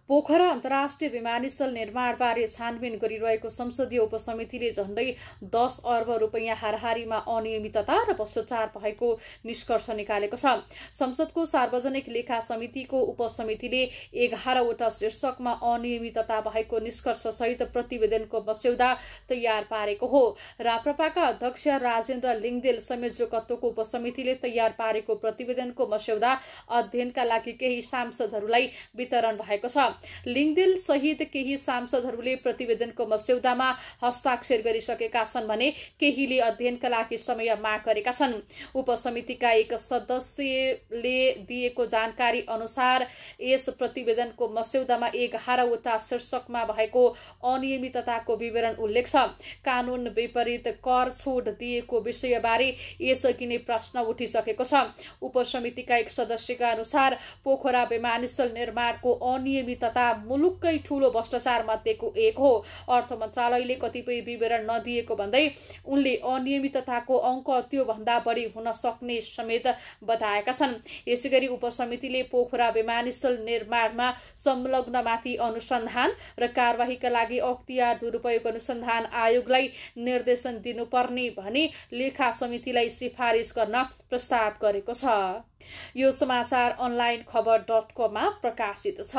पोखरा अन्तर्राष्ट्रिय विमानस्थल निर्माणबारे छानबिन गरिरहेको संसदीय उपसमितिले झण्डै 10 अर्ब रुपैयाँ हाराहारीमा अनियमितता र भ्रष्टाचार भएको निष्कर्ष निकालेको छ। संसदको सार्वजनिक लेखा समितिको उपसमितिले 11वटा शीर्षकमा अनियमितता भएको निष्कर्षसहित प्रतिवेदनको मस्यौदा तयार पारेको हो। राप्रपाका अध्यक्ष राजेन्द्र लिङदेल संयोजकत्वको उपसमितिले तयार पारेको प्रतिवेदनको मस्यौदा अध्ययनका लागि केही सांसदहरूलाई वितरण भएको छ। लिङदेल सहित केही सांसदहरूले प्रतिवेदनको मस्यौदामा हस्ताक्षर गरिसकेका छन् भने केहीले अध्ययनका लागि समय माग गरेका छन्। उपसमितिका एक सदस्यले दिएको जानकारी अनुसार यस प्रतिवेदनको मस्यौदामा 11वटा शीर्षकमा भएको अनियमितताको विवरण उल्लेख छ। कानून विपरीत कर छुट दिएको विषयबारे यसअघि नै प्रश्न उठिसकेको छ। उपसमितिका एक सदस्यका अनुसार पोखरा विमानस्थल निर्माणको अनियमितता मुलुककै ठूलो भ्रष्टाचार मध्येको एक हो। अर्थ मन्त्रालयले कतिपय विवरण नदिएको भन्दै उनले अनियमितताको अङ्क त्योभन्दा बढी हुन सक्ने समेत बताएका छन्। यसैगरी उपसमितिले पोखरा विमानस्थल निर्माणमा संलग्नमाथि अनुसन्धान र कारबाहीका लागि अख्तियार दुरुपयोग अनुसन्धान आयोगलाई निर्देशन दिनुपर्ने भनी लेखा समितिलाई सिफारिस गर्न प्रस्ताव गरेको छ। यो समाचार अनलाइन खबर .com मा प्रकाशित छ।